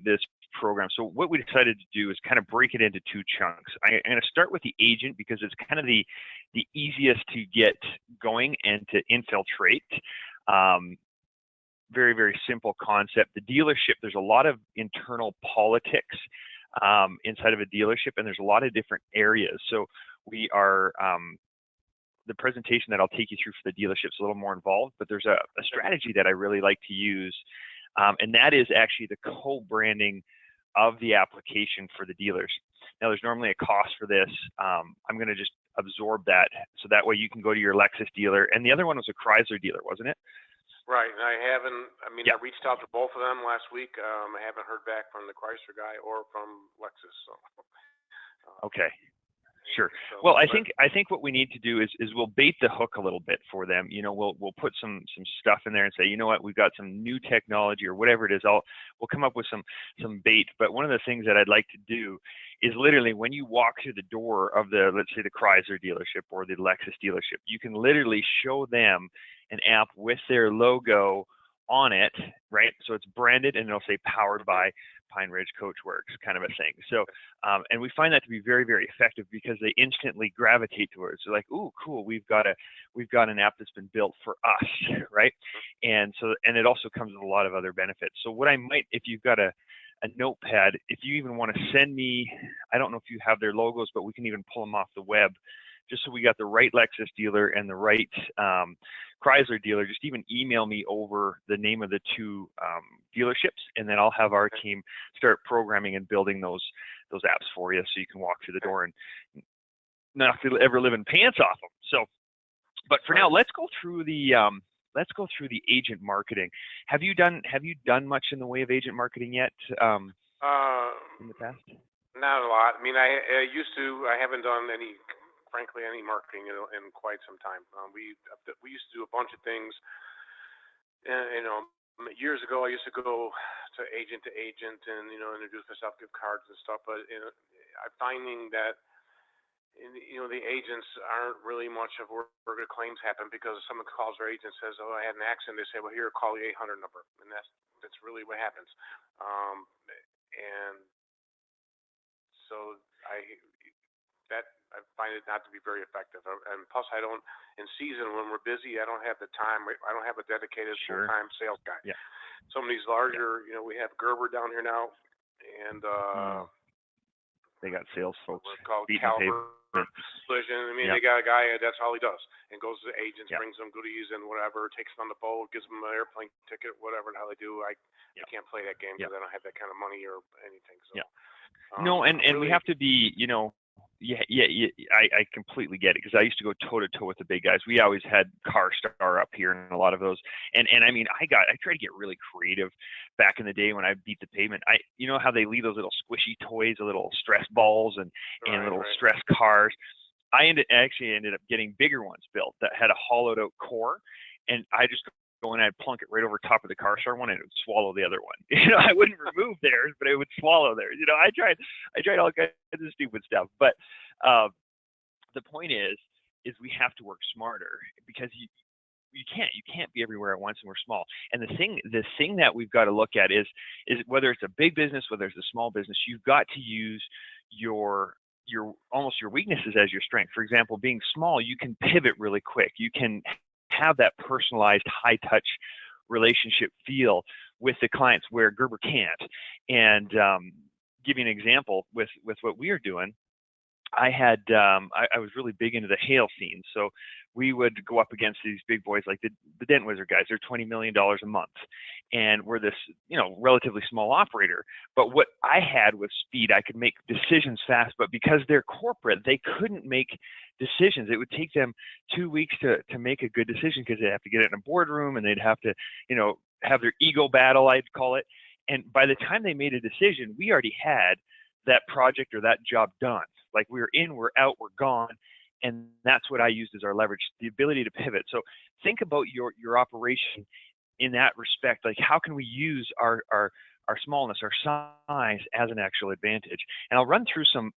this program. So what we decided to do is kind of break it into two chunks. I'm going to start with the agent because it's kind of the easiest to get going and to infiltrate. Very, very simple concept. The dealership, there's a lot of internal politics inside of a dealership, and there's a lot of different areas. So we are, the presentation that I'll take you through for the dealership is a little more involved, but there's a strategy that I really like to use, and that is actually the co-branding of the application for the dealers. Now, there's normally a cost for this. I'm going to just absorb that, so that way you can go to your Lexus dealer. And the other one was a Chrysler dealer, wasn't it? Right, and I reached out to both of them last week. I haven't heard back from the Chrysler guy or from Lexus. So. Okay. Sure. Well, I think what we need to do is we'll bait the hook a little bit for them. You know, we'll put some stuff in there and say, you know what, we've got some new technology or whatever it is. We'll come up with some bait. But one of the things that I'd like to do is literally when you walk through the door of the, let's say, the Chrysler dealership or the Lexus dealership, you can literally show them an app with their logo on it, right? So it's branded and it'll say powered by Pine Ridge Coachworks, kind of a thing. So, and we find that to be very, very effective because they instantly gravitate towards. They're like, "Ooh, cool! We've got an app that's been built for us," right? And so, and it also comes with a lot of other benefits. So, what I might, if you've got a notepad, if you even want to send me, I don't know if you have their logos, but we can even pull them off the web, just so we got the right Lexus dealer and the right Chrysler dealer. Just even email me over the name of the two dealerships, and then I'll have our team start programming and building those apps for you, so you can walk through the door and not ever live in pants off them. So, but for now, let's go through the agent marketing. Have you done much in the way of agent marketing yet in the past? Not a lot. I mean, I used to. I haven't done any marketing in quite some time. We used to do a bunch of things. Years ago, I used to go to agent and introduce myself, give cards and stuff. But I'm finding that the agents aren't really much of where the claims happen, because someone calls their agent and says, "Oh, I had an accident." They say, "Well, here, call the 800 number," and that's really what happens. And so I find it not to be very effective. And plus, I don't, in season when we're busy, I don't have the time. I don't have a dedicated full-time sales guy. Yeah. Some of these larger, we have Gerber down here now, and they got sales folks. What's called Caliber Collision. I mean, they got a guy that's all he does, and goes to the agents, brings them goodies and whatever, takes them on the boat, gives them an airplane ticket, whatever the hell they do. I can't play that game because I don't have that kind of money or anything. So. No, and really, we have to be, I completely get it, because I used to go toe to toe with the big guys. We always had CarStar up here and a lot of those. And I mean, I tried to get really creative back in the day when I beat the pavement. You know how they leave those little squishy toys, the little stress balls and little stress cars. I actually ended up getting bigger ones built that had a hollowed out core, and I just go and I'd plunk it right over top of the CarStar one, and it would swallow the other one. I wouldn't remove theirs, but it would swallow theirs. I tried all kinds of stupid stuff. But the point is we have to work smarter, because you can't be everywhere at once, and we're small. And the thing that we've got to look at is whether it's a big business, whether it's a small business, you've got to use your weaknesses as your strength. For example, being small, you can pivot really quick. You can have that personalized, high-touch relationship feel with the clients where Gerber can't. And give you an example with what we are doing. I had I was really big into the hail scene, so we would go up against these big boys like the Dent Wizard guys. They're $20 million a month, and we're this relatively small operator. But what I had was speed. I could make decisions fast, but because they're corporate, they couldn't make decisions. It would take them 2 weeks to make a good decision, because they'd have to get it in a boardroom, and they'd have to have their ego battle, I'd call it. And by the time they made a decision, we already had that project or that job done. Like, we're in, we're out, we're gone. And that's what I used as our leverage, the ability to pivot. So think about your operation in that respect. Like, how can we use our smallness, our size as an actual advantage? And I'll run through some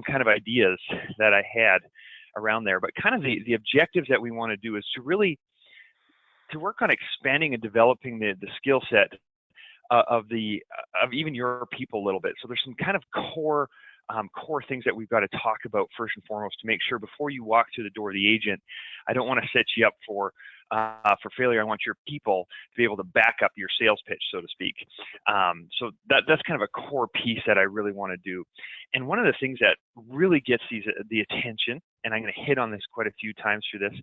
kind of ideas that I had around there. But kind of the objectives that we want to do is to work on expanding and developing the skill set of even your people a little bit. So there's some kind of core things that we've got to talk about first and foremost to make sure before you walk through the door of the agent. I don't want to set you up for failure. I want your people to be able to back up your sales pitch, so to speak. So that's kind of a core piece that I really want to do. And one of the things that really gets the attention, and I'm going to hit on this quite a few times through this,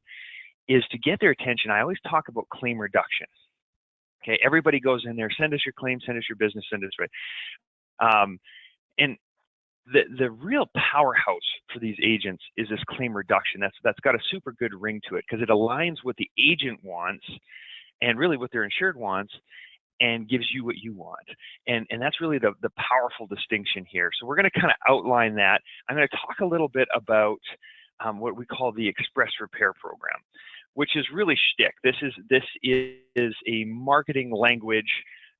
is to get their attention. I always talk about claim reduction. Okay, everybody goes in there, send us your claim, send us your business, send us right. And the real powerhouse for these agents is this claim reduction. That's got a super good ring to it because it aligns what the agent wants and really what their insured wants and gives you what you want. And that's really the powerful distinction here. So we're going to kind of outline that. I'm going to talk a little bit about what we call the Express Repair Program, which is really shtick. This is a marketing language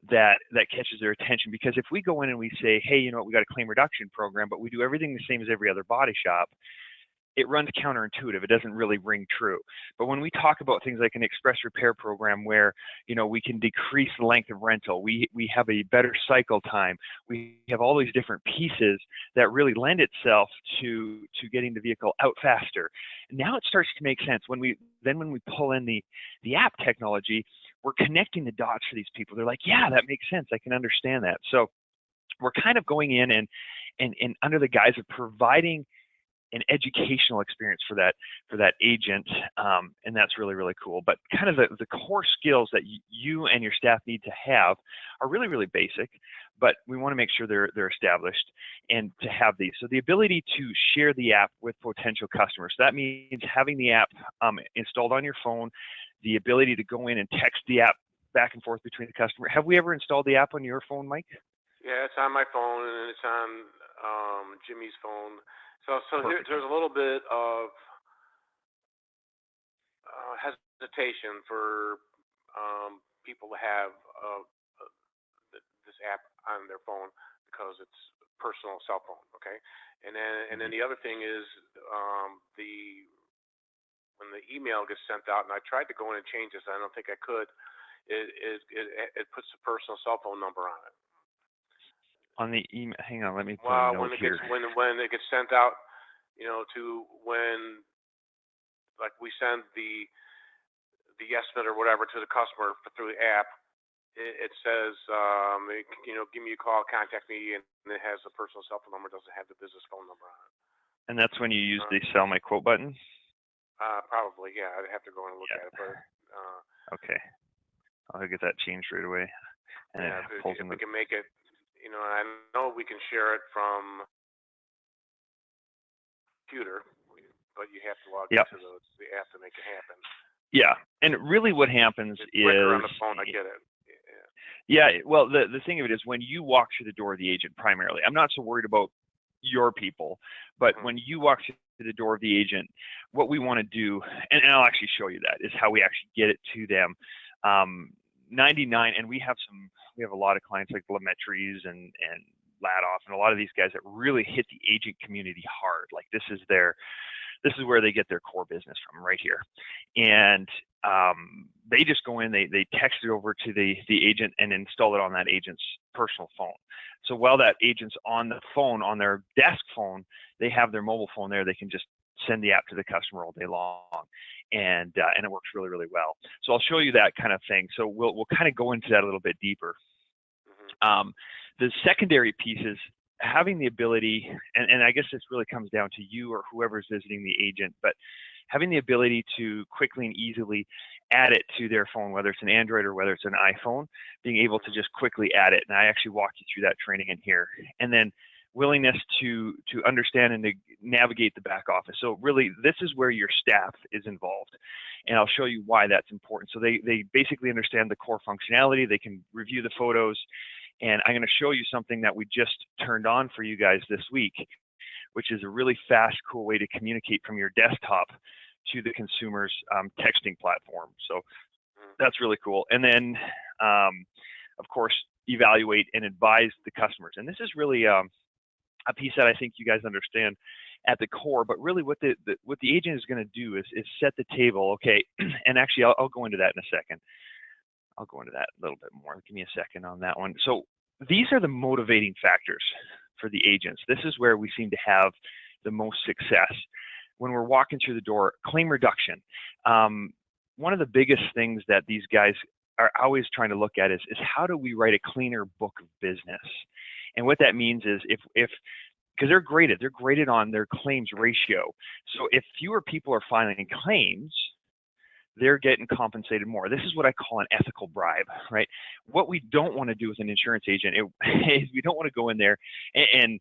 that catches their attention, because if we go in and we say, hey, you know what, we got a claim reduction program, but we do everything the same as every other body shop, it runs counterintuitive. It doesn't really ring true. But when we talk about things like an express repair program where, you know, we can decrease the length of rental, we have a better cycle time, we have all these different pieces that really lend itself to getting the vehicle out faster. Now it starts to make sense. When we pull in the app technology, we're connecting the dots for these people. They're like, yeah, that makes sense. I can understand that. So we're kind of going in and under the guise of providing an educational experience for that agent, and that's really, really cool. But kind of the core skills that you and your staff need to have are really, really basic, but we want to make sure they're established and to have these. So the ability to share the app with potential customers. So that means having the app installed on your phone, the ability to go in and text the app back and forth between the customer. Have we ever installed the app on your phone, Mike? Yeah, it's on my phone and it's on Jimmy's phone. So there's a little bit of hesitation for people to have this app on their phone because it's a personal cell phone. Okay, and then the other thing is when the email gets sent out, and I tried to go in and change this, I don't think I could. It puts the personal cell phone number on it. On the email, hang on, let me put a note here. When it gets sent out, you know, to when, like, we send the estimate or whatever to the customer through the app, it says, you know, give me a call, contact me, and it has the personal cell phone number, doesn't have the business phone number on it. And that's when you use the sell my quote button? Probably, yeah. I'd have to go and look at it, but okay, I'll get that changed right away. And yeah, if we can make it, you know, I know we can share it from computer, but you have to log into the app to make it happen. Yeah, and really what happens is quicker on the phone. I get it. Yeah, well, the thing of it is when you walk through the door of the agent primarily, I'm not so worried about your people, but when you walk through the door of the agent, what we want to do, and I'll actually show you that, is how we actually get it to them. 99, and we have a lot of clients like Lametries and Ladoff and a lot of these guys that really hit the agent community hard. Like this is where they get their core business from, right here. And they just go in, they text it over to the agent and install it on that agent's personal phone. So while that agent's on the phone, on their desk phone, they have their mobile phone there. They can just send the app to the customer all day long, and it works really, really well. So I'll show you that kind of thing. So we'll kind of go into that a little bit deeper. The secondary piece is having the ability, and I guess this really comes down to you or whoever's visiting the agent, but having the ability to quickly and easily add it to their phone, whether it's an Android or whether it's an iPhone, being able to just quickly add it. And I actually walked you through that training in here. And then willingness to understand and to navigate the back office. So really, this is where your staff is involved. And I'll show you why that's important. So they basically understand the core functionality. They can review the photos. And I'm going to show you something that we just turned on for you guys this week, which is a really fast, cool way to communicate from your desktop to the consumer's texting platform. So that's really cool. And then, of course, evaluate and advise the customers. And this is really a piece that I think you guys understand at the core, but really what the agent is going to do is set the table. Okay. And actually I'll go into that in a second. I'll go into that a little bit more. Give me a second on that one. So these are the motivating factors for the agents. This is where we seem to have the most success. When we're walking through the door, claim reduction. One of the biggest things that these guys are always trying to look at is how do we write a cleaner book of business? And what that means is if because they're graded on their claims ratio. So if fewer people are filing claims, they're getting compensated more. This is what I call an ethical bribe, right? What we don't want to do with an insurance agent is we don't want to go in there and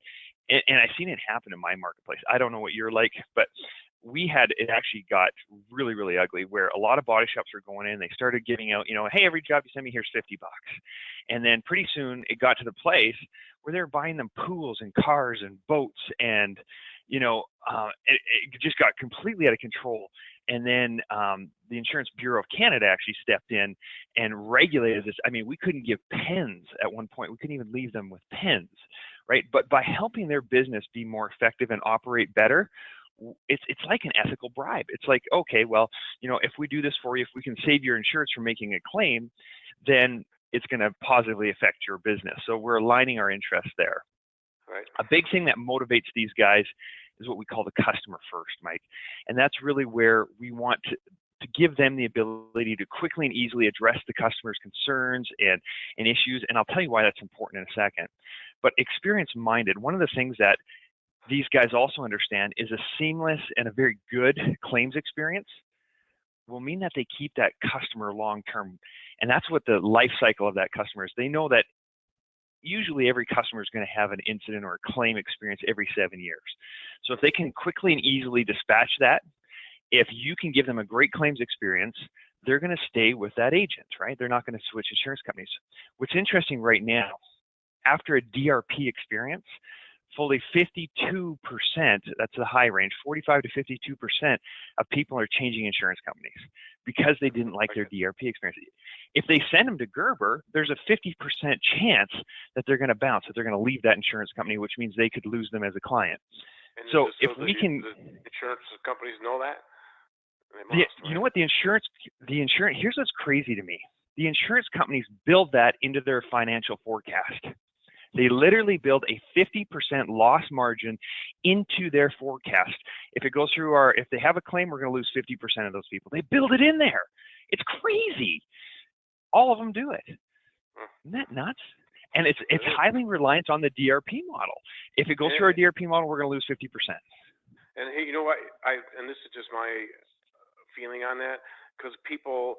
I've seen it happen in my marketplace. I don't know what you're like, but it actually got really, really ugly where a lot of body shops were going in. They started giving out, hey, every job you send me, here's $50. And then pretty soon it got to the place where they're buying them pools and cars and boats and, it just got completely out of control. And then the Insurance Bureau of Canada actually stepped in and regulated this. I mean, we couldn't give pens at one point. We couldn't even leave them with pens, right? But by helping their business be more effective and operate better, it's like an ethical bribe. It's like, okay, well, if we do this for you, if we can save your insurance from making a claim, then it's going to positively affect your business. So we're aligning our interests there. Right. A big thing that motivates these guys is what we call the customer first, Mike. And that's really where we want to give them the ability to quickly and easily address the customer's concerns and issues. And I'll tell you why that's important in a second. But experience-minded, one of the things that these guys also understand is a seamless and a very good claims experience will mean that they keep that customer long-term. And that's what the life cycle of that customer is. They know that usually every customer is going to have an incident or a claim experience every 7 years. So if they can quickly and easily dispatch that, if you can give them a great claims experience, they're going to stay with that agent, right? They're not going to switch insurance companies. What's interesting right now, after a DRP experience, fully 52%, that's the high range, 45 to 52% of people are changing insurance companies because they didn't like their DRP experience. If they send them to Gerber, there's a 50% chance that they're going to bounce, that they're going to leave that insurance company, which means they could lose them as a client. And so the insurance companies know that? You know what, the insurance, here's what's crazy to me. The insurance companies build that into their financial forecast. They literally build a 50% loss margin into their forecast. If it goes through if they have a claim, we're going to lose 50% of those people. They build it in there. It's crazy. All of them do it. Isn't that nuts? And it's highly reliant on the DRP model. If it goes through our DRP model, we're going to lose 50%. And hey, you know what? And this is just my feeling on that, because people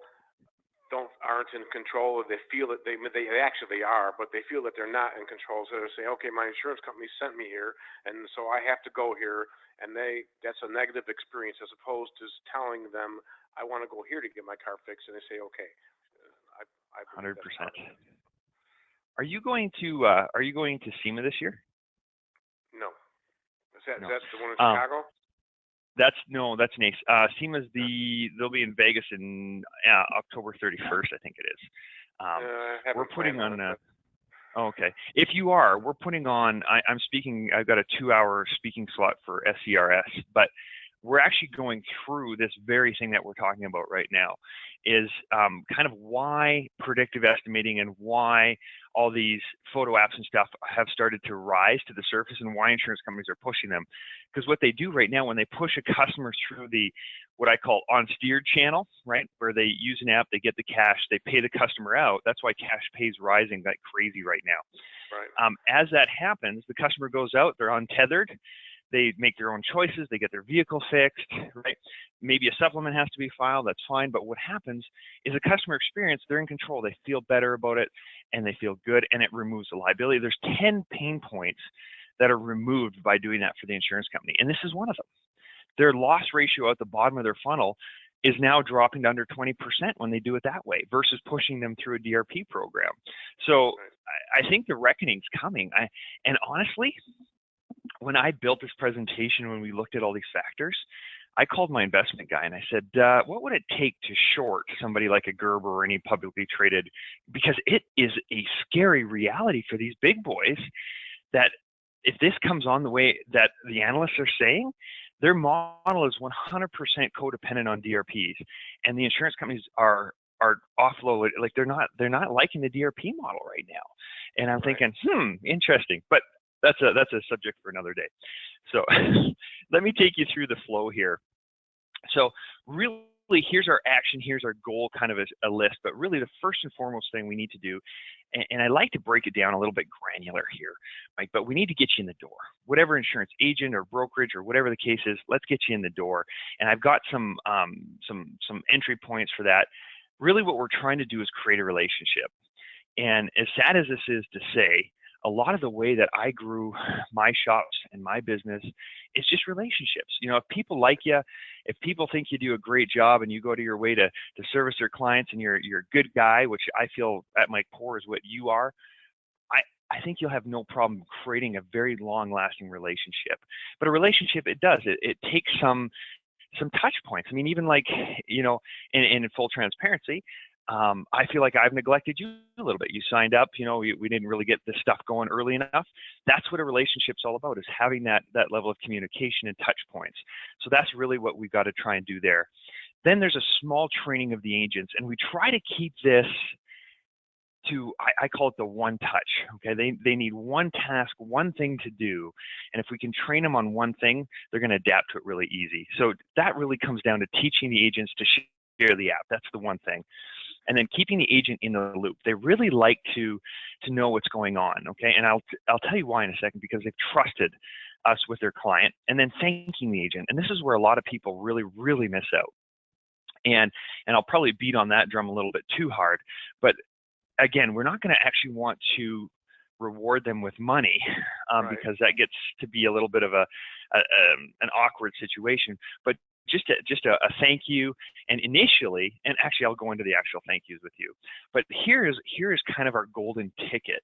aren't in control, or they feel that they actually are, but they feel that they're not in control. So they're saying, okay, my insurance company sent me here, and so I have to go here, and that's a negative experience, as opposed to telling them I want to go here to get my car fixed, and they say, okay. 100%. Are you going to SEMA this year? No. Is that the one in Chicago? That's NACE. SEMA's they'll be in Vegas in October 31st, I think it is. We're putting on. Okay. If you are, we're putting on. I'm speaking. I've got a 2-hour speaking slot for SCRS, but we're actually going through this very thing that we're talking about right now, is kind of why predictive estimating and why all these photo apps and stuff have started to rise to the surface, and why insurance companies are pushing them. Because what they do right now, when they push a customer through what I call on-steered channel, right, where they use an app, they get the cash, they pay the customer out. That's why cash pay is rising like crazy right now. Right. As that happens, the customer goes out, they're untethered. They make their own choices. They get their vehicle fixed, right? Maybe a supplement has to be filed. That's fine. But what happens is a customer experience, they're in control. They feel better about it, and they feel good, and it removes the liability. There's 10 pain points that are removed by doing that for the insurance company, and this is one of them. Their loss ratio at the bottom of their funnel is now dropping to under 20% when they do it that way versus pushing them through a DRP program. So I think the reckoning's coming. And honestly, when I built this presentation, when we looked at all these factors, I called my investment guy and I said, what would it take to short somebody like a Gerber or any publicly traded? Because it is a scary reality for these big boys that if this comes on the way that the analysts are saying, their model is 100% codependent on DRPs. And the insurance companies are are offloaded. Like they're not liking the DRP model right now. And I'm thinking, interesting. But that's a subject for another day. So let me take you through the flow here. So really, here's our action, here's our goal, kind of a list. But really, the first and foremost thing we need to do, and I like to break it down a little bit granular here, Mike, but we need to get you in the door. Whatever insurance agent or brokerage or whatever the case is, let's get you in the door. And I've got some entry points for that. Really, what we're trying to do is create a relationship. And as sad as this is to say, a lot of the way that I grew my shops and my business is just relationships. You know, if people like you, if people think you do a great job and you go to your way to service their clients and you're a good guy, which I feel at my core is what you are, I think you'll have no problem creating a very long-lasting relationship. But a relationship, it takes some touch points. I mean, even like, you know, in full transparency, I feel like I've neglected you a little bit. You signed up, you know, we didn't really get this stuff going early enough. That's what a relationship's all about, is having that level of communication and touch points. So that's really what we've got to try and do there. Then there's a small training of the agents, and we try to keep this to, I call it the one touch. Okay, they need one task, one thing to do, and if we can train them on one thing, they're going to adapt to it really easy. So that really comes down to teaching the agents to share the app. That's the one thing. And then keeping the agent in the loop. They really like to know what's going on, okay? And I'll tell you why in a second, because they've trusted us with their client. And then thanking the agent. And this is where a lot of people really, really miss out. And I'll probably beat on that drum a little bit too hard. But again, we're not going to actually want to reward them with money because that gets to be a little bit of an awkward situation. But just a thank you, and initially, and actually I'll go into the actual thank yous with you, but here is kind of our golden ticket.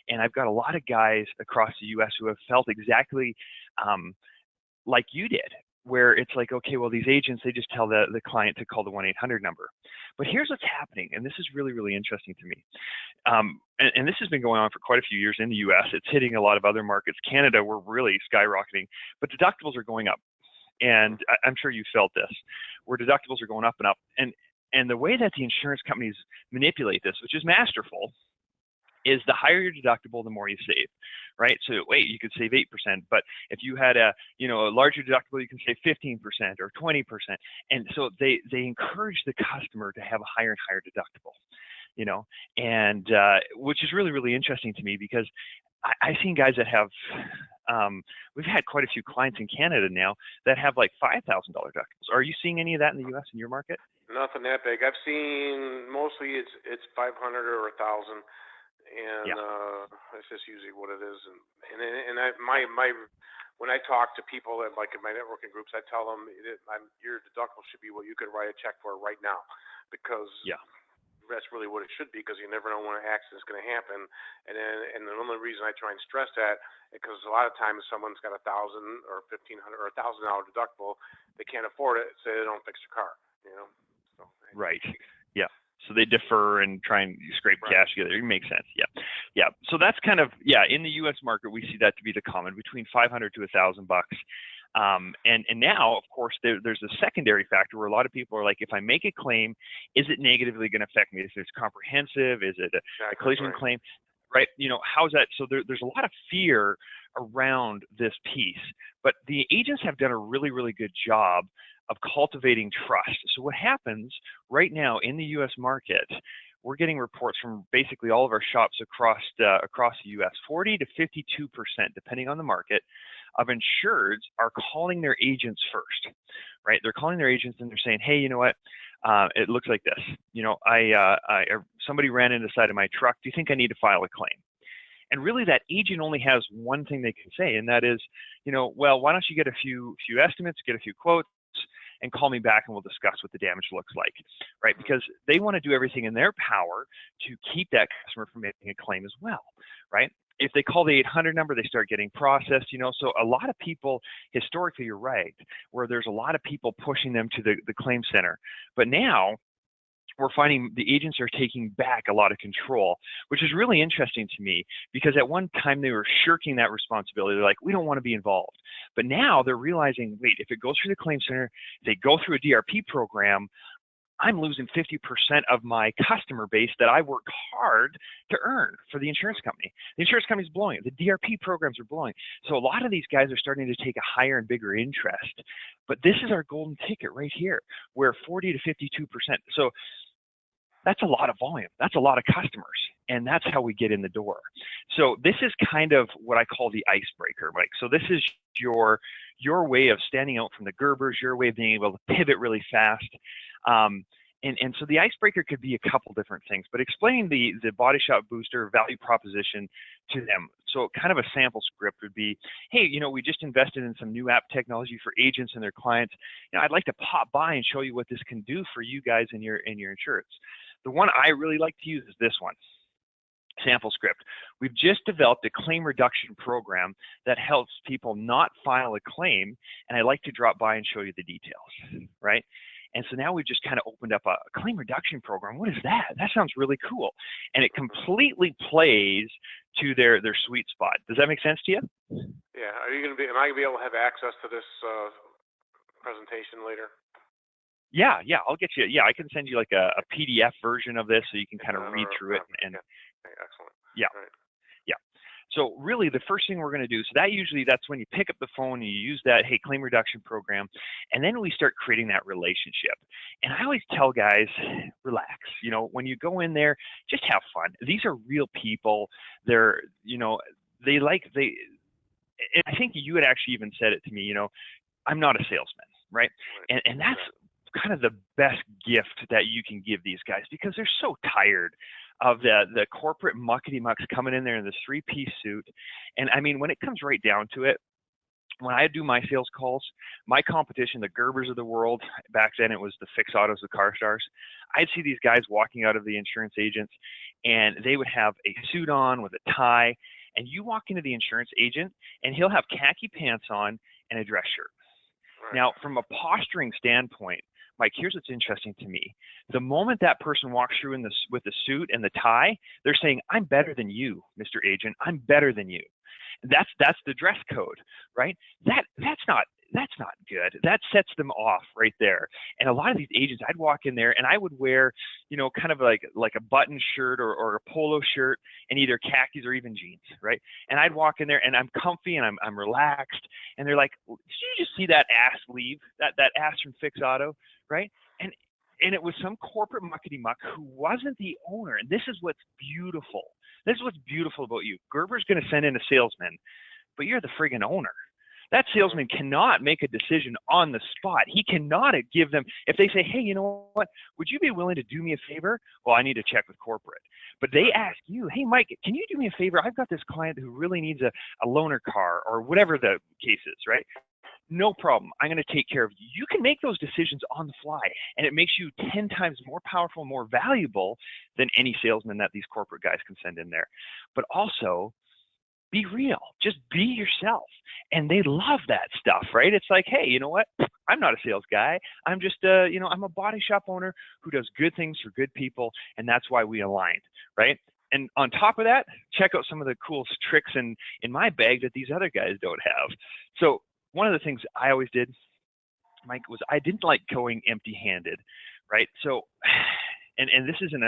And I've got a lot of guys across the US who have felt exactly like you did, where it's like, okay, well, these agents, they just tell the client to call the 1-800 number. But here's what's happening, and this is really, really interesting to me. And this has been going on for quite a few years in the US. It's hitting a lot of other markets. Canada, we're really skyrocketing, but deductibles are going up. And I'm sure you felt this, where deductibles are going up and up. And the way that the insurance companies manipulate this, which is masterful, is the higher your deductible, the more you save, right? So wait, you could save 8%, but if you had a larger deductible, you can save 15% or 20%. And so they encourage the customer to have a higher and higher deductible, you know, and which is really, really interesting to me, because I've seen guys that have, we've had quite a few clients in Canada now that have like $5,000 deductibles. Are you seeing any of that in the U.S. in your market? Nothing that big. I've seen mostly it's 500 or 1,000, and it's just usually what it is. And when I talk to people that, like in my networking groups, I tell them your deductible should be what you could write a check for right now, because that's really what it should be, because you never know when an accident is going to happen. And the only reason I try and stress that is because a lot of times someone's got $1,000 or $1,500 or $1,000 deductible, they can't afford it, so they don't fix their car, you know. So, right. Yeah. So they defer and try and scrape cash together. It makes sense. Yeah. Yeah. So that's kind of, in the U.S. market, we see that to be the common, between $500 to $1,000. And now, of course, there's a secondary factor where a lot of people are like, if I make a claim, is it negatively going to affect me? Is it comprehensive? Is it a collision claim? Right? You know, how's that? So there's a lot of fear around this piece, but the agents have done a really, really good job of cultivating trust. So what happens right now in the U.S. market, we're getting reports from basically all of our shops across the U.S. 40 to 52%, depending on the market, of insureds are calling their agents first, right? They're calling their agents and they're saying, hey, you know what? It looks like this. You know, somebody ran into the side of my truck. Do you think I need to file a claim? And really, that agent only has one thing they can say, and that is, you know, well, why don't you get a few estimates, get a few quotes, and call me back and we'll discuss what the damage looks like, right? Because they want to do everything in their power to keep that customer from making a claim as well, right? If they call the 800 number, they start getting processed, you know. So a lot of people, historically, you're right, where there's a lot of people pushing them to the claim center. But now we're finding the agents are taking back a lot of control, which is really interesting to me, because at one time they were shirking that responsibility. They're like, we don't want to be involved. But now they're realizing, wait, if it goes through the claim center, they go through a DRP program, I'm losing 50% of my customer base that I work hard to earn for the insurance company. The insurance company's blowing it. The DRP programs are blowing. So a lot of these guys are starting to take a higher and bigger interest. But this is our golden ticket right here, where 40 to 52%. So that's a lot of volume. That's a lot of customers. And that's how we get in the door. So this is kind of what I call the icebreaker, Mike. So this is your way of standing out from the Gerbers, your way of being able to pivot really fast. And so the icebreaker could be a couple different things, but explaining the Body Shop Booster value proposition to them. So kind of a sample script would be, hey, we just invested in some new app technology for agents and their clients. I'd like to pop by and show you what this can do for you guys in your insurance. The one I really like to use is this one. Sample script. We've just developed a claim reduction program that helps people not file a claim, and I'd like to drop by and show you the details, right? And so now we've just kind of opened up a claim reduction program. What is that? That sounds really cool. And it completely plays to their sweet spot. Does that make sense to you? Yeah. Am I going to be able to have access to this presentation later? Yeah, I'll get you. Yeah, I can send you like a PDF version of this so you can kind of read through it. And okay, excellent. Yeah. Right. Yeah. So really the first thing we're going to do, so that's when you pick up the phone and you use that, hey, claim reduction program, and then we start creating that relationship. And I always tell guys, relax. When you go in there, just have fun. These are real people. They're, and I think you had actually even said it to me, I'm not a salesman, right? And that's kind of the best gift that you can give these guys, because they're so tired of the corporate muckety mucks coming in there in this 3-piece suit. And I mean, when it comes right down to it, when I do my sales calls, my competition, the Gerbers of the world, back then it was the Fix Autos, the CarStars, I'd see these guys walking out of the insurance agents and they would have a suit on with a tie, and you walk into the insurance agent and he'll have khaki pants on and a dress shirt. Right. Now, from a posturing standpoint, Mike, here's what's interesting to me. The moment that person walks through with the suit and the tie, they're saying, I'm better than you, Mr. Agent. I'm better than you. That's the dress code, right? That's not good. That sets them off right there. And a lot of these agents, I'd walk in there and I would wear, kind of like a button shirt or a polo shirt and either khakis or even jeans, right? And I'd walk in there and I'm comfy and I'm relaxed. And they're like, did you just see that ass leave? That ass from Fix Auto, right? And it was some corporate muckety muck who wasn't the owner. And this is what's beautiful. This is what's beautiful about you. Gerber's going to send in a salesman, but you're the friggin' owner. That salesman cannot make a decision on the spot. He cannot give them, if they say, hey, you know what, would you be willing to do me a favor? Well, I need to check with corporate. But they ask you, hey, Mike, can you do me a favor? I've got this client who really needs a loaner car or whatever the case is, right? No problem. I'm going to take care of you. You can make those decisions on the fly, and it makes you 10 times more powerful, more valuable than any salesman that these corporate guys can send in there. But also, be real. Just be yourself. And they love that stuff, right? It's like, hey, you know what? I'm not a sales guy. I'm just I'm a body shop owner who does good things for good people, and that's why we aligned, right? And on top of that, check out some of the cool tricks in my bag that these other guys don't have. So one of the things I always did, Mike, was I didn't like going empty-handed, right? So, and this isn't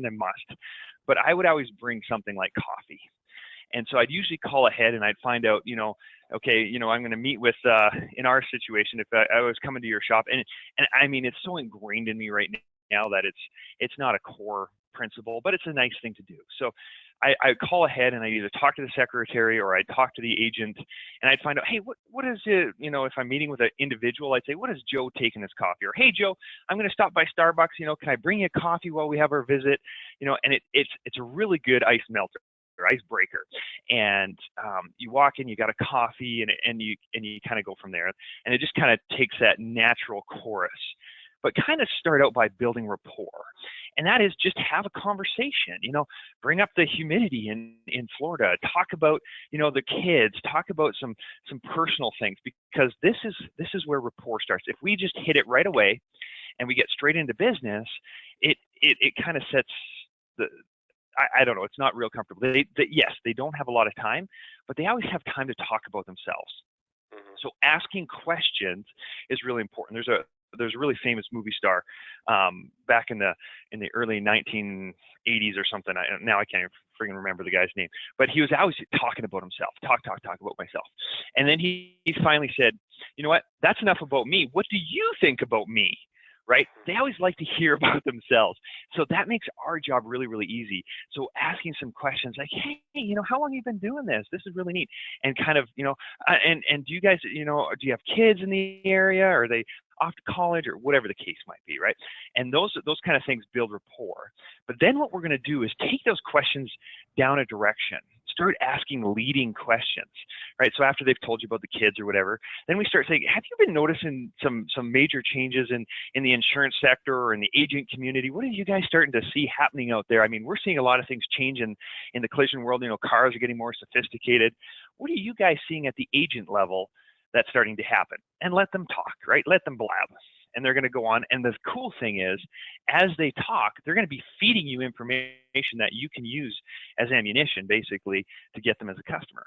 a must, but I would always bring something like coffee. And so I'd usually call ahead and I'd find out, okay, I'm going to meet with, in our situation, if I was coming to your shop, and I mean, it's so ingrained in me right now that it's not a core principle, but it's a nice thing to do. So I call ahead and I either talk to the secretary or I'd talk to the agent, and I'd find out, hey, what is it, if I'm meeting with an individual, I'd say, what is Joe taking his coffee? Or, hey, Joe, I'm going to stop by Starbucks, can I bring you a coffee while we have our visit? And it's a really good ice melter, or icebreaker. And you walk in, you got a coffee, and you kind of go from there. And it just kind of takes that natural chorus. But kind of start out by building rapport. And that is just have a conversation, bring up the humidity in Florida, talk about, the kids, talk about some personal things, because this is where rapport starts. If we just hit it right away and we get straight into business, it kind of sets I don't know, it's not real comfortable. Yes, they don't have a lot of time, but they always have time to talk about themselves. Mm-hmm. So asking questions is really important. There's there's a really famous movie star back in the early 1980s or something. Now I can't even freaking remember the guy's name, but he was always talking about himself, talk about myself. And then he finally said, you know what, that's enough about me. What do you think about me? Right? They always like to hear about themselves. So that makes our job really, really easy. So asking some questions like, hey, you know, how long have you been doing this? This is really neat. And kind of, you know, and do you guys, you know, do you have kids in the area? Or are they off to college or whatever the case might be, right? And those kind of things build rapport. But then what we're going to do is take those questions down a direction. Start asking leading questions, right? So after they've told you about the kids or whatever, then we start saying, have you been noticing some major changes in the insurance sector or in the agent community? What are you guys starting to see happening out there? I mean, we're seeing a lot of things change in the collision world. You know, cars are getting more sophisticated. What are you guys seeing at the agent level that's starting to happen? And let them talk, right? Let them blab. And they're going to go on. And the cool thing is, as they talk, they're going to be feeding you information that you can use as ammunition, basically, to get them as a customer.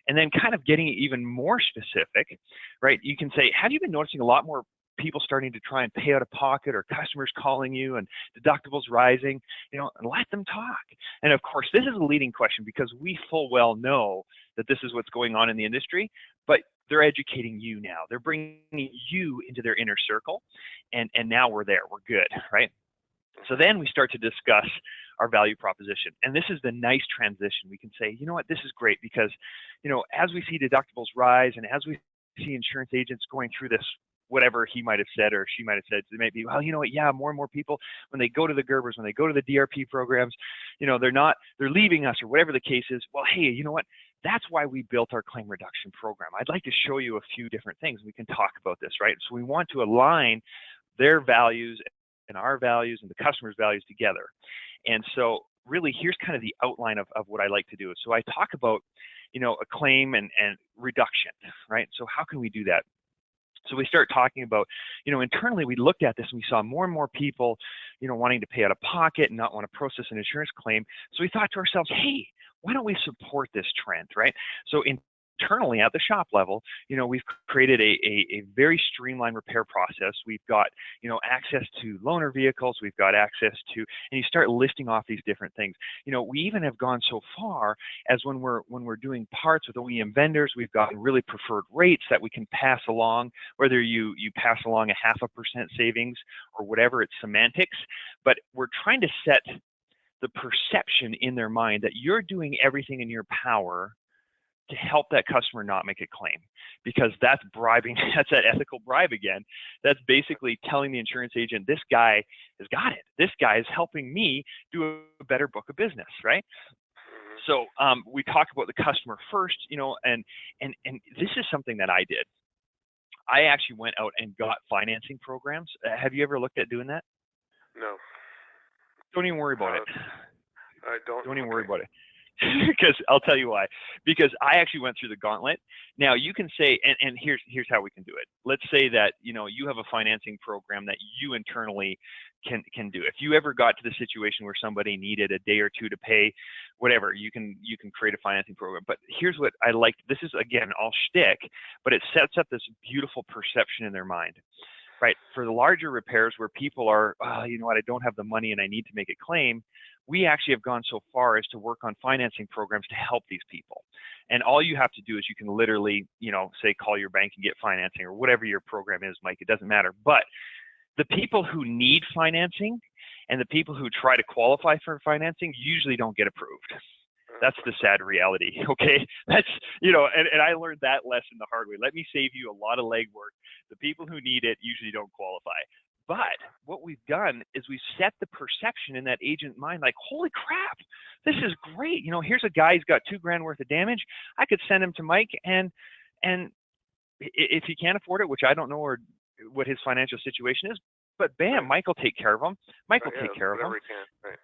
And then kind of getting even more specific, right? You can say, have you been noticing a lot more people starting to try and pay out of pocket, or customers calling you and deductibles rising? You know, and let them talk. And of course, this is a leading question because we full well know that this is what's going on in the industry, but they're educating you now. They're bringing you into their inner circle, and now we're there. We're good, right? So then we start to discuss our value proposition. And this is the nice transition. We can say, you know what, this is great because, you know, as we see deductibles rise and as we see insurance agents going through this, whatever he might have said or she might have said, it may be, well, you know what, yeah, more and more people, when they go to the Gerbers, when they go to the DRP programs, you know, they're leaving us or whatever the case is. Well, hey, you know what? That's why we built our claim reduction program. I'd like to show you a few different things. We can talk about this, right? So we want to align their values and our values and the customer's values together. And so really here's kind of the outline of what I like to do. So I talk about, you know, a claim and reduction, right? So how can we do that? So we start talking about, you know, internally we looked at this and we saw more and more people, you know, wanting to pay out of pocket and not want to process an insurance claim. So we thought to ourselves, hey, why don't we support this trend, right? So internally at the shop level, you know, we've created a very streamlined repair process. We've got, you know, access to loaner vehicles. We've got access to, and you start listing off these different things. You know, we even have gone so far as when we're doing parts with OEM vendors, we've got really preferred rates that we can pass along, whether you pass along 0.5% savings or whatever, it's semantics. But we're trying to set the perception in their mind that you're doing everything in your power to help that customer not make a claim, because that's bribing. That's that ethical bribe again. That's basically telling the insurance agent, this guy has got it. This guy is helping me do a better book of business, right? So we talk about the customer first, you know, and this is something that I did. I actually went out and got financing programs. Have you ever looked at doing that? No. Don't even worry about it. I don't. Don't even worry about it. Because I'll tell you why. Because I actually went through the gauntlet. Now you can say, and here's how we can do it. Let's say that, you know, you have a financing program that you internally can do. If you ever got to the situation where somebody needed a day or two to pay, whatever, you can create a financing program. But here's what I like. This is again all shtick, but it sets up this beautiful perception in their mind. Right, for the larger repairs where people are, you know what, I don't have the money and I need to make a claim, we actually have gone so far as to work on financing programs to help these people. And all you have to do is you can literally, you know, say call your bank and get financing or whatever your program is, Mike, it doesn't matter. But the people who need financing and the people who try to qualify for financing usually don't get approved. That's the sad reality, okay? That's, you know, and I learned that lesson the hard way. Let me save you a lot of legwork. The people who need it usually don't qualify. But what we've done is we've set the perception in that agent mind like, holy crap, this is great. You know, here's a guy who's got $2,000 worth of damage. I could send him to Mike, and if he can't afford it, which I don't know or what his financial situation is, but bam, Mike will take care of him. Mike will take care of him. Right.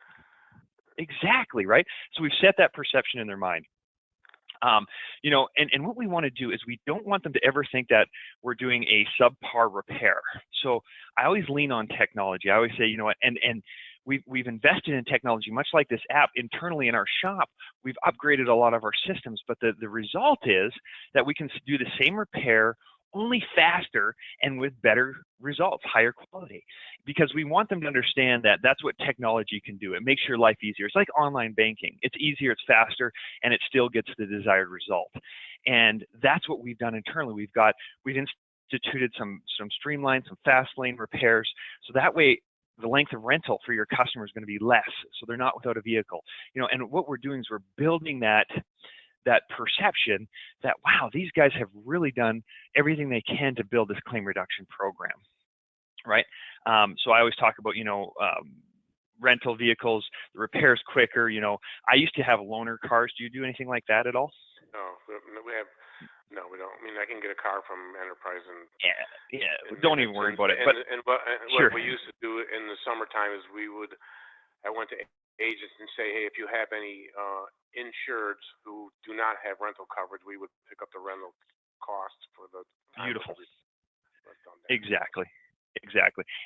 Exactly, right? So we've set that perception in their mind. You know, and what we want to do is we don't want them to ever think that we're doing a subpar repair. So I always lean on technology. I always say, you know what, and we've invested in technology, much like this app internally in our shop. We've upgraded a lot of our systems, but the result is that we can do the same repair only faster and with better results, higher quality, because we want them to understand that that's what technology can do. It makes your life easier. It's like online banking. It's easier, it's faster, and it still gets the desired result. And that's what we've done internally. We've instituted some streamlines, some fast lane repairs, so that way the length of rental for your customer is going to be less, so they're not without a vehicle. And what we're doing is we're building that perception that, wow, these guys have really done everything they can to build this claim reduction program, right? So I always talk about, rental vehicles, the repairs quicker. I used to have loaner cars. Do you do anything like that at all? No, we don't. I mean, I can get a car from Enterprise and don't even worry about it. But sure. What we used to do in the summertime is I went to agents and say, hey, if you have any insureds who do not have rental coverage, we would pick up the rental costs for the beautiful. Exactly.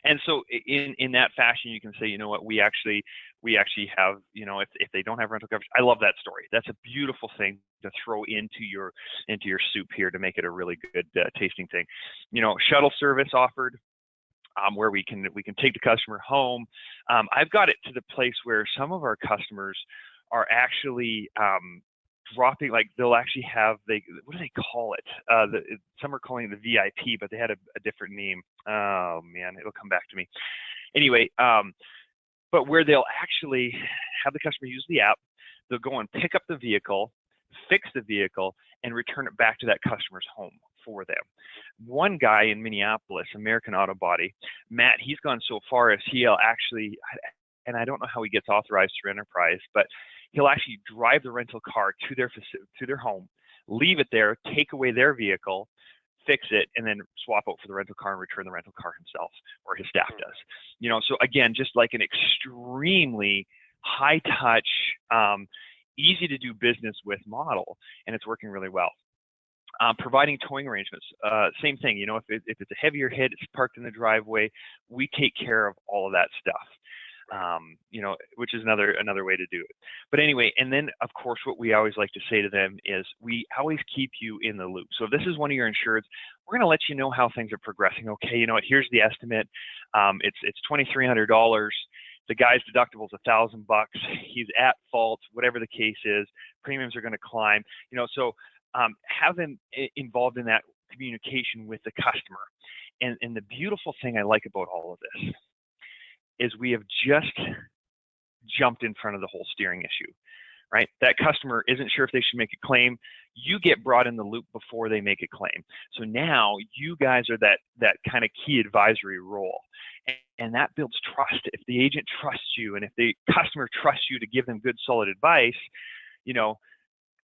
And so in that fashion, you can say, you know what, we actually have, if they don't have rental coverage. I love that story. That's a beautiful thing to throw into your soup here to make it a really good tasting thing. Shuttle service offered, where we can take the customer home. I've got it to the place where some of our customers are actually dropping, like they'll actually have, what do they call it? Some are calling it the VIP, but they had a different name. Oh man, it'll come back to me. Anyway, but where they'll actually have the customer use the app, they'll go and pick up the vehicle, fix the vehicle, and return it back to that customer's home for them. One guy in Minneapolis, American Auto Body, Matt, he's gone so far as he'll actually, and I don't know how he gets authorized through Enterprise, but he'll actually drive the rental car to their home, leave it there, take away their vehicle, fix it, and then swap out for the rental car and return the rental car himself, or his staff does. So again, just like an extremely high touch, easy to do business with model, and it's working really well. Providing towing arrangements, same thing. If it's a heavier hit, it's parked in the driveway, we take care of all of that stuff. Which is another way to do it. But anyway, and then of course, what we always like to say to them is we always keep you in the loop. So if this is one of your insureds, we're going to let you know how things are progressing. Okay, here's the estimate. It's $2,300. The guy's deductible is $1,000. He's at fault, whatever the case is. Premiums are going to climb. So have them involved in that communication with the customer. And the beautiful thing I like about all of this is we have just jumped in front of the whole steering issue, right? That customer isn't sure if they should make a claim. You get brought in the loop before they make a claim. So now you guys are that kind of key advisory role. And that builds trust. If the agent trusts you and if the customer trusts you to give them good, solid advice,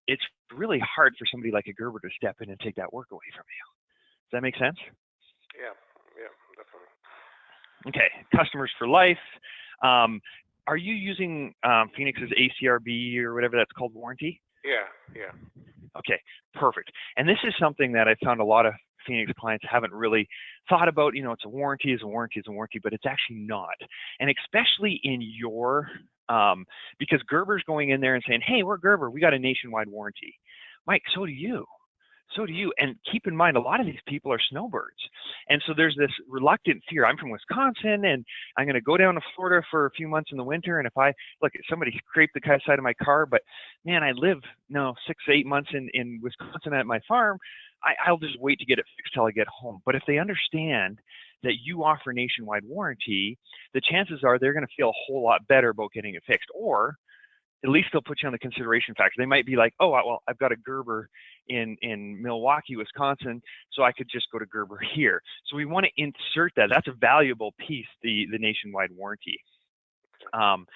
it's really hard for somebody like a Gerber to step in and take that work away from you. Does that make sense? Yeah, definitely. Okay, customers for life. Are you using Phoenix's ACRB or whatever that's called warranty? Yeah. Okay, perfect. And this is something that I found a lot of Phoenix clients haven't really thought about. It's a warranty, but it's actually not. And especially in your, because Gerber's going in there and saying, hey, we're Gerber, we got a nationwide warranty. Mike, so do you. And keep in mind, a lot of these people are snowbirds. And so there's this reluctant fear. I'm from Wisconsin, and I'm going to go down to Florida for a few months in the winter. And if somebody scraped the side of my car, but man, I live 6 to 8 months in Wisconsin at my farm, I'll just wait to get it fixed till I get home. But if they understand that you offer nationwide warranty, the chances are they're going to feel a whole lot better about getting it fixed. Or at least they'll put you on the consideration factor. They might be like, oh, well, I've got a Gerber in Milwaukee, Wisconsin, so I could just go to Gerber here. So we want to insert that. That's a valuable piece, the nationwide warranty. And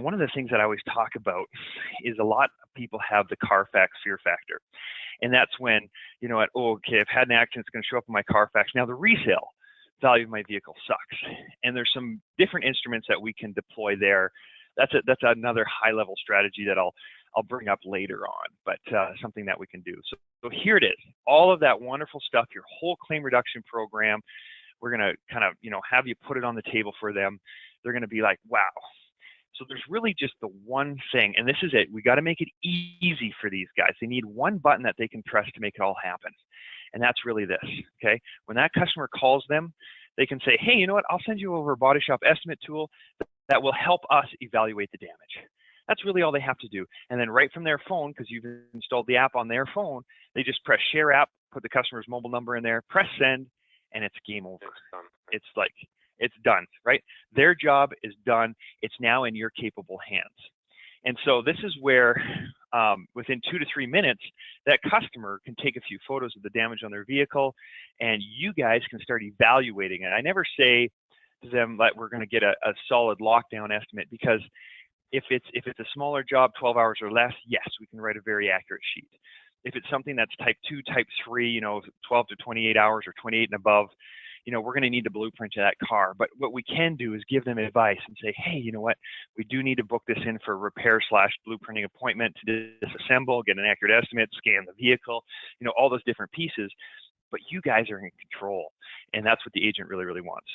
one of the things that I always talk about is a lot of people have the Carfax fear factor. And that's when, okay, I've had an accident, it's going to show up in my Carfax. Now the resale value of my vehicle sucks. And there's some different instruments that we can deploy there. That's another high-level strategy that I'll bring up later on, but something that we can do. So here it is, all of that wonderful stuff, your whole claim reduction program. We're going to kind of, have you put it on the table for them. They're going to be like, wow. So there's really just the one thing, and this is it. We got to make it easy for these guys. They need one button that they can press to make it all happen. And that's really this, okay? When that customer calls them, they can say, hey, you know what, I'll send you over a body shop estimate tool that will help us evaluate the damage. That's really all they have to do. And then right from their phone, because you've installed the app on their phone, they just press share app, put the customer's mobile number in there, press send, and it's game over. It's like, it's done, right? Their job is done. It's now in your capable hands. And so this is where within 2 to 3 minutes, that customer can take a few photos of the damage on their vehicle, and you guys can start evaluating it. I never say to them that we're going to get a solid lockdown estimate, because if it's a smaller job, 12 hours or less, yes, we can write a very accurate sheet. If it's something that's type 2, type 3, 12 to 28 hours or 28 and above, we're going to need the blueprint of that car. But what we can do is give them advice and say, hey, you know what? We do need to book this in for a repair/blueprinting appointment to disassemble, get an accurate estimate, scan the vehicle, all those different pieces. But you guys are in control, and that's what the agent really, really wants.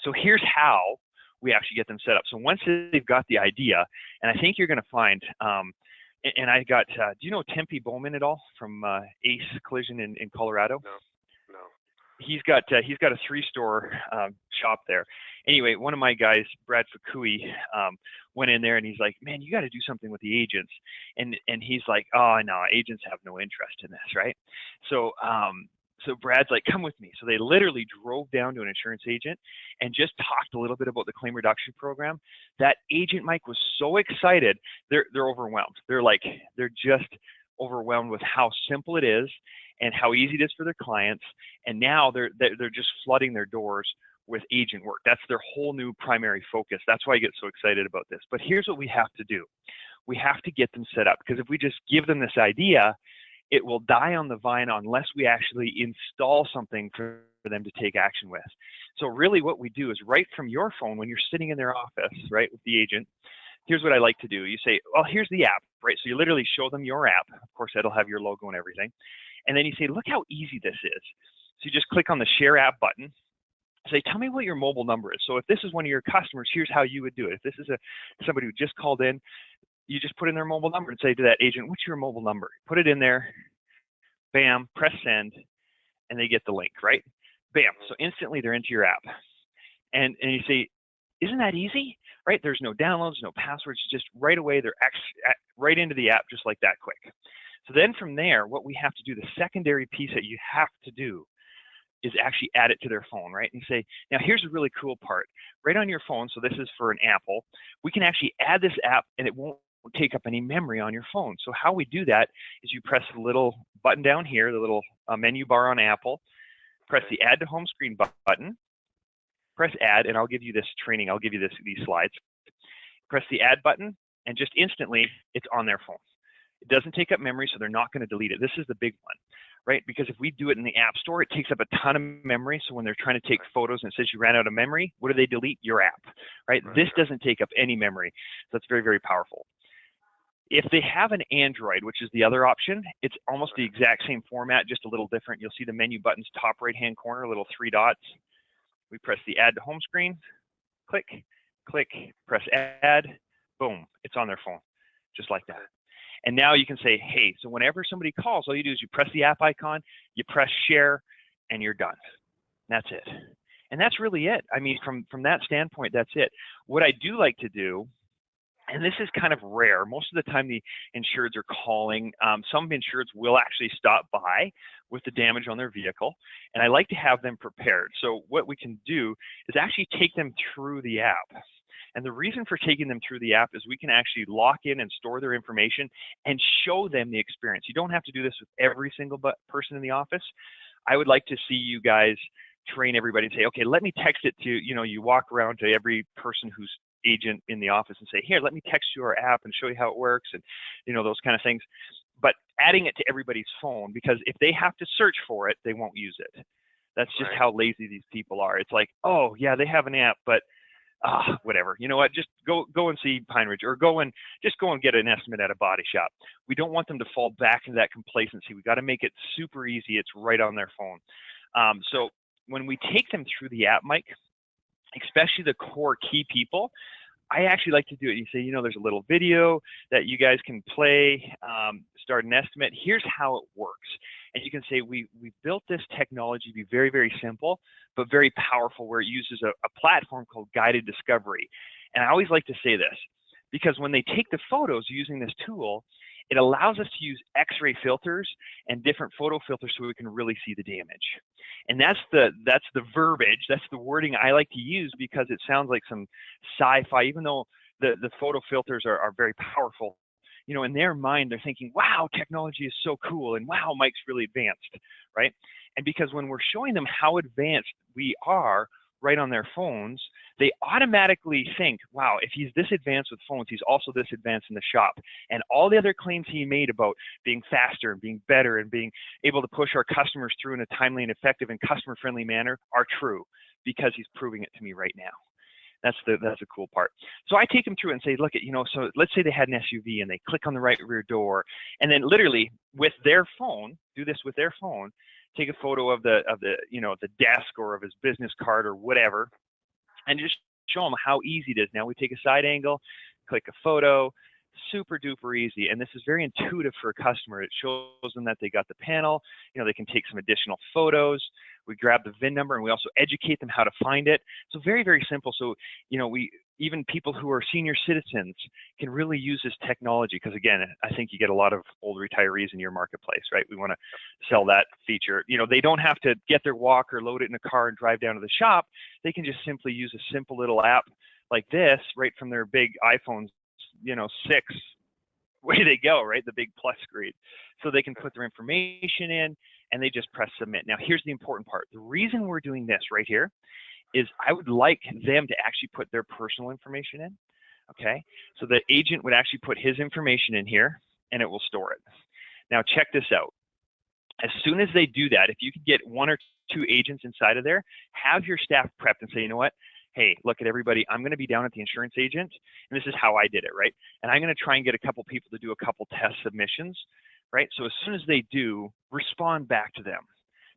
So here's how we actually get them set up. So once they've got the idea, and I think you're going to find, and I got, do you know Tempe Bowman at all from Ace Collision in Colorado? No. He's got a 3-store shop there. Anyway, one of my guys, Brad Fukui, went in there and he's like, man, you got to do something with the agents. And he's like, oh no, agents have no interest in this, right? So Brad's like, come with me. So they literally drove down to an insurance agent and just talked a little bit about the claim reduction program. That agent, Mike, was so excited. They're overwhelmed. They're just overwhelmed with how simple it is and how easy it is for their clients. And now they're just flooding their doors with agent work. That's their whole new primary focus. That's why I get so excited about this. But here's what we have to do. We have to get them set up, because if we just give them this idea, it will die on the vine unless we actually install something for them to take action with. So really what we do is right from your phone, when you're sitting in their office, right, with the agent, here's what I like to do. You say, well, here's the app, right? So you literally show them your app. Of course, that'll have your logo and everything. And then you say, look how easy this is. So you just click on the share app button. Say, tell me what your mobile number is. So if this is one of your customers, here's how you would do it. If this is somebody who just called in, you just put in their mobile number and say to that agent, what's your mobile number? Put it in there, bam, press send, and they get the link, right? Bam, so instantly they're into your app. And you say, isn't that easy, right? There's no downloads, no passwords, just right away, they're right into the app just like that quick. So then from there, what we have to do, the secondary piece that you have to do is actually add it to their phone, right? And say, now here's a really cool part. Right on your phone, so this is for an Apple, we can actually add this app and it won't take up any memory on your phone. So how we do that is you press the little button down here, the little menu bar on Apple, press the add to home screen button, press add, and I'll give you this training, I'll give you these slides. Press the add button, and just instantly it's on their phone. It doesn't take up memory, so they're not going to delete it. This is the big one, right? Because if we do it in the App Store, it takes up a ton of memory. So when they're trying to take photos and it says you ran out of memory, what do they delete? Your app, right? This doesn't take up any memory. So that's very, very powerful. If they have an Android, which is the other option, it's almost the exact same format, just a little different. You'll see the menu buttons top right-hand corner, little 3 dots. We press the add to home screen, click, click, press add, boom, it's on their phone, just like that. And now you can say, hey, so whenever somebody calls, all you do is you press the app icon, you press share, and you're done. That's it. And that's really it. I mean, from that standpoint, that's it. What I do like to do, and this is kind of rare, most of the time the insureds are calling. Some insureds will actually stop by with the damage on their vehicle, and I like to have them prepared. So what we can do is actually take them through the app. And the reason for taking them through the app is we can actually lock in and store their information and show them the experience. You don't have to do this with every single person in the office. I would like to see you guys train everybody and say, okay, let me text it to, you walk around to every person who's agent in the office and say, here, let me text you our app and show you how it works, and those kind of things. But adding it to everybody's phone, because if they have to search for it, they won't use it. That's just how lazy these people are. It's like, oh yeah, they have an app, but whatever. You know what? Just go and see Pine Ridge, or go and get an estimate at a body shop. We don't want them to fall back into that complacency. We got to make it super easy. It's right on their phone. So when we take them through the app, Mike, especially the core key people, I actually like to do it. You say, there's a little video that you guys can play, start an estimate. Here's how it works. and you can say we built this technology to be very, very simple, but very powerful, where it uses a platform called guided discovery. And I always like to say this, because when they take the photos using this tool, it allows us to use X-ray filters and different photo filters so we can really see the damage. And that's the verbiage, that's the wording I like to use, because it sounds like some sci-fi, even though the photo filters are very powerful. You know, in their mind, they're thinking, wow, technology is so cool, and wow, Mike's really advanced, right? And because when we're showing them how advanced we are right on their phones, they automatically think, wow, if he's this advanced with phones, he's also this advanced in the shop. And all the other claims he made about being faster and being better and being able to push our customers through in a timely and effective and customer-friendly manner are true, because he's proving it to me right now. That's the cool part. So I take them through and say, look at, you know, so let's say they had an SUV and they click on the right rear door, and then literally with their phone, do this with their phone, take a photo of the you know, the desk or of his business card or whatever, and just show them how easy it is. Now we take a side angle, click a photo, super duper easy. And this is very intuitive for a customer. It shows them that they got the panel, you know, they can take some additional photos. We grab the VIN number, and we also educate them how to find it. So very, very simple. So, you know, even people who are senior citizens can really use this technology, because again, I think you get a lot of old retirees in your marketplace, right? We want to sell that feature. You know, they don't have to get their walker, load it in a car, and drive down to the shop. They can just simply use a simple little app like this right from their big iPhones, you know, 6, way they go, right? The big plus screen. So they can put their information in, and they just press submit. Now, here's the important part. The reason we're doing this right here is I would like them to actually put their personal information in, okay? So the agent would actually put his information in here, and it will store it. Now, check this out. As soon as they do that, if you could get 1 or 2 agents inside of there, have your staff prepped and say, you know what? Hey, look at everybody, I'm going to be down at the insurance agent, and this is how I did it, right? And I'm going to try and get a couple people to do a couple test submissions, right? So as soon as they do, respond back to them,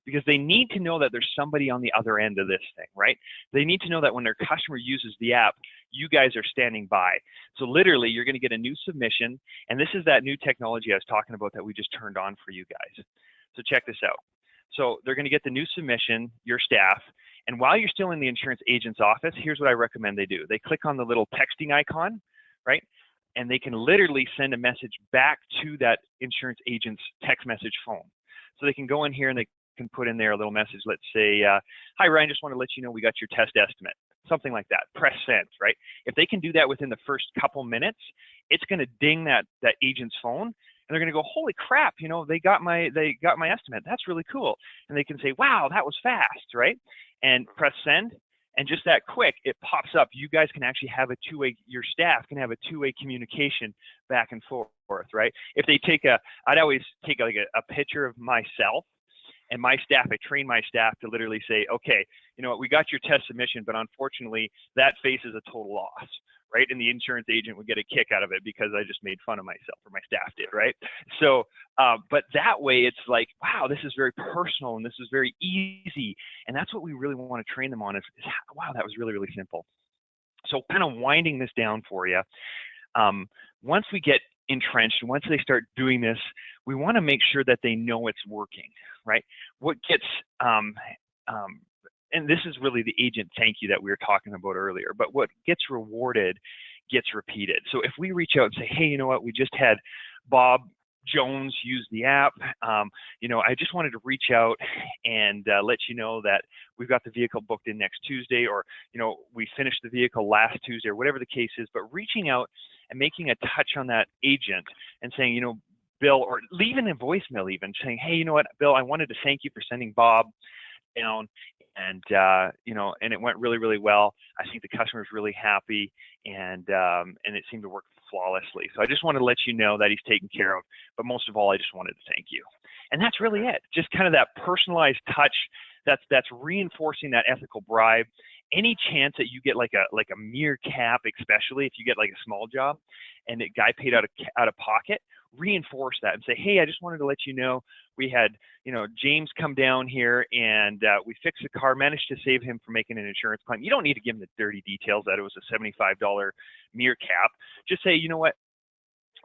because they need to know that there's somebody on the other end of this thing, right? They need to know that when their customer uses the app, you guys are standing by. So literally, you're going to get a new submission, and this is that new technology I was talking about that we just turned on for you guys. So check this out. So they're going to get the new submission, your staff, and while you're still in the insurance agent's office, here's what I recommend they do. They click on the little texting icon, right? And they can literally send a message back to that insurance agent's text message phone. So they can go in here and they can put in there a little message. Let's say, hi, Ryan, just want to let you know we got your test estimate. Something like that. Press send, right? If they can do that within the first couple minutes, it's going to ding that agent's phone. And they're going to go, holy crap, you know, they got my estimate. That's really cool. And they can say, wow, that was fast, right? And press send. And just that quick, it pops up. You guys can actually have a two-way, your staff can have a two-way communication back and forth, right? If they take I'd always take like a picture of myself and my staff. I train my staff to literally say, okay, you know what, we got your test submission, but unfortunately that faces a total loss, right? And the insurance agent would get a kick out of it because I just made fun of myself, or my staff did, right? So, but that way it's like, wow, this is very personal and this is very easy. And that's what we really want to train them on is wow, that was really, really simple. So kind of winding this down for you, once we get entrenched, once they start doing this, we want to make sure that they know it's working, right? What gets, and this is really the agent thank you that we were talking about earlier, but what gets rewarded gets repeated. So if we reach out and say, hey, you know what, we just had Bob Jones use the app, you know, I just wanted to reach out and let you know that we've got the vehicle booked in next Tuesday, or, you know, we finished the vehicle last Tuesday, or whatever the case is, but reaching out and making a touch on that agent and saying, you know, Bill, or leaving a voicemail even, saying, hey, you know what, Bill, I wanted to thank you for sending Bob down, and you know, and it went really, really well. I think the customer's really happy, and it seemed to work flawlessly. So I just wanted to let you know that he's taken care of, but most of all, I just wanted to thank you. And that's really it. Just kind of that personalized touch that's reinforcing that ethical bribe. Any chance that you get like a mere cap, especially if you get like a small job and the guy paid out of pocket, reinforce that and say, hey, I just wanted to let you know we had, you know, James come down here and we fixed the car, managed to save him from making an insurance claim. You don't need to give him the dirty details that it was a $75 mere cap. Just say, you know what,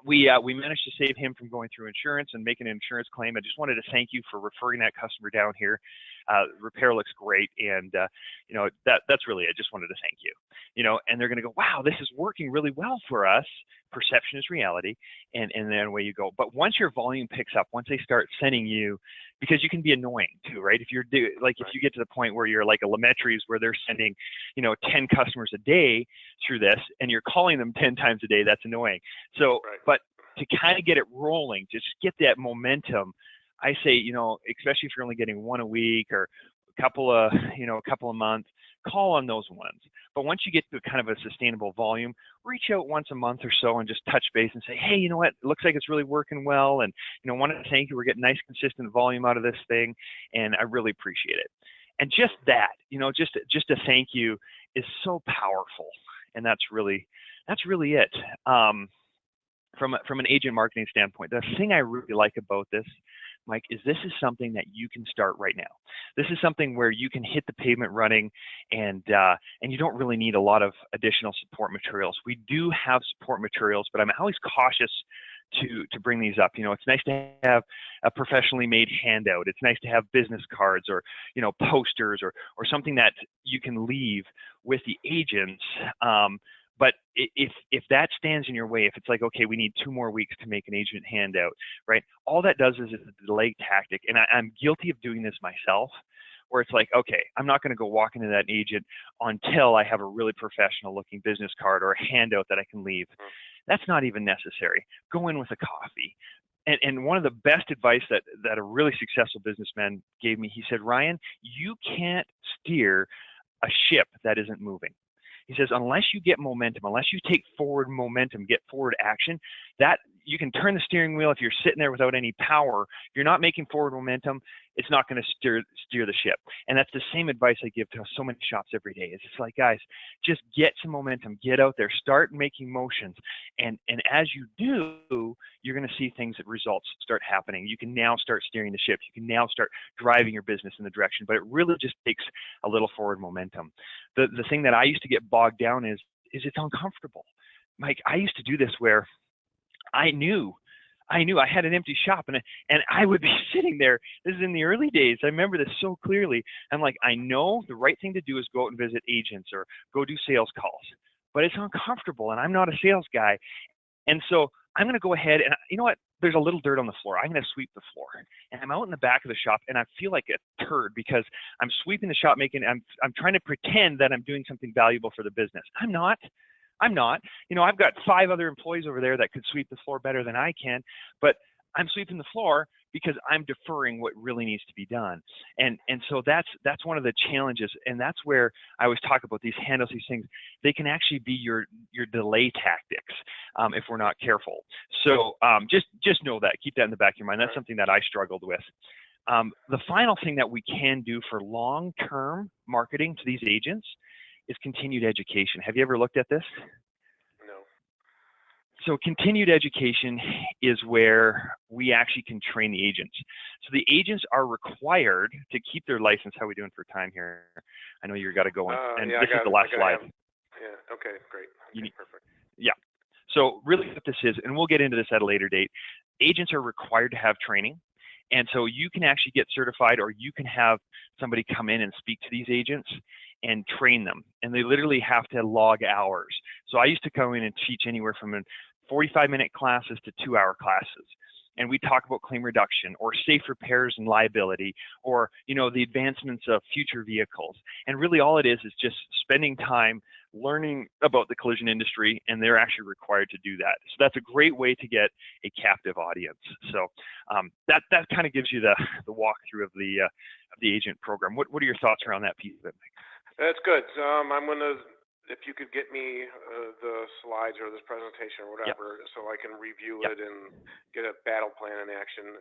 we managed to save him from going through insurance and making an insurance claim. I just wanted to thank you for referring that customer down here. Repair looks great, and that's really it. Just wanted to thank you. And they're going to go, wow, this is working really well for us. Perception is reality, and then away you go. But once your volume picks up, once they start sending you, because you can be annoying too, right? If if you get to the point where you're like a Lametries, where they're sending 10 customers a day through this, and you're calling them 10 times a day, that's annoying. So, right. But to kind of get it rolling, just get that momentum, I say, especially if you're only getting one a week or a couple of months, call on those ones. But once you get to kind of a sustainable volume, reach out once a month or so and just touch base and say, hey, you know what, it looks like it's really working well, and wanted to thank you. We're getting nice, consistent volume out of this thing, and I really appreciate it. And just that, just a thank you is so powerful, and that's really it. From an agent marketing standpoint, the thing I really like about this, Mike, is this is something that you can start right now. This is something where you can hit the pavement running, and you don't really need a lot of additional support materials. We do have support materials, but I'm always cautious to bring these up. It's nice to have a professionally made handout. It's nice to have business cards or posters or something that you can leave with the agents. But if that stands in your way, if it's like, okay, we need 2 more weeks to make an agent handout, right? All that does is it's a delay tactic. And I'm guilty of doing this myself, where it's like, okay, I'm not going to go walk into that agent until I have a really professional looking business card or a handout that I can leave. That's not even necessary. Go in with a coffee. And one of the best advice that a really successful businessman gave me, he said, Ryan, you can't steer a ship that isn't moving. He says, unless you get momentum, unless you take forward momentum, get forward action, that you can turn the steering wheel. If you're sitting there without any power, you're not making forward momentum, it's not going to steer the ship. And that's the same advice I give to so many shops every day. It's just like, guys, just get some momentum, get out there, start making motions. And as you do, you're going to see results start happening. You can now start steering the ship. You can now start driving your business in the direction, but it really just takes a little forward momentum. The thing that I used to get bogged down is it's uncomfortable. Mike, I used to do this where I knew I had an empty shop, and I would be sitting there. This is in the early days. I remember this so clearly. I'm like, I know the right thing to do is go out and visit agents or go do sales calls, but it's uncomfortable, and I'm not a sales guy. And so I'm going to go ahead and, you know what? There's a little dirt on the floor. I'm going to sweep the floor. And I'm out in the back of the shop, and I feel like a turd because I'm sweeping the shop, I'm trying to pretend that I'm doing something valuable for the business. I'm not. I've got 5 other employees over there that could sweep the floor better than I can, but I'm sweeping the floor because I'm deferring what really needs to be done. And so that's one of the challenges. And that's where I always talk about these handles, these things. They can actually be your delay tactics if we're not careful. So just know that. Keep that in the back of your mind. That's something that I struggled with. The final thing that we can do for long-term marketing to these agents is continued education. Have you ever looked at this? No. So continued education is where we actually can train the agents. So the agents are required to keep their license. How are we doing for time here? I know you've got to go on. This is the last slide. Yeah, okay, great. Okay, perfect. Yeah. So really what this is, and we'll get into this at a later date, agents are required to have training. And so you can actually get certified, or you can have somebody come in and speak to these agents and train them. And they literally have to log hours. So I used to come in and teach anywhere from 45-minute classes to 2-hour classes. And we talk about claim reduction or safe repairs and liability, or, the advancements of future vehicles. And really all it is just spending time learning about the collision industry, and they're actually required to do that. So that's a great way to get a captive audience. So that kind of gives you the walkthrough of the agent program. What are your thoughts around that piece of it, Mike? That's good. I'm gonna, if you could get me the slides or this presentation or whatever, so I can review it and get a battle plan in action.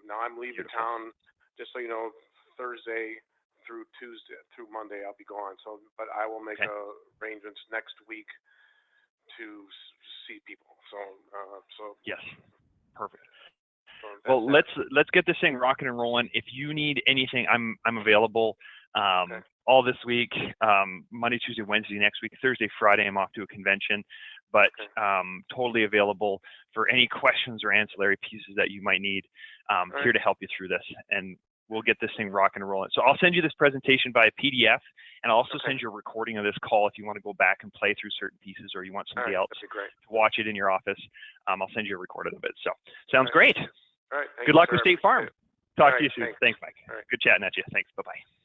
Now I'm leaving town, just so you know, Thursday through Monday I'll be gone. So, but I will make arrangements next week to see people. So yes, perfect. Well, let's get this thing rocking and rolling. If you need anything, I'm available. All this week, Monday, Tuesday, Wednesday next week. Thursday, Friday, I'm off to a convention. but totally available for any questions or ancillary pieces that you might need. Here to help you through this, and we'll get this thing rock and rolling. So I'll send you this presentation by PDF, and I'll also send you a recording of this call if you want to go back and play through certain pieces, or you want somebody else to watch it in your office. I'll send you a recording of it. So sounds great. All right. Good luck with State Farm. Talk to you soon. Thanks. Thanks, Mike. Good chatting at you. Thanks. Bye-bye.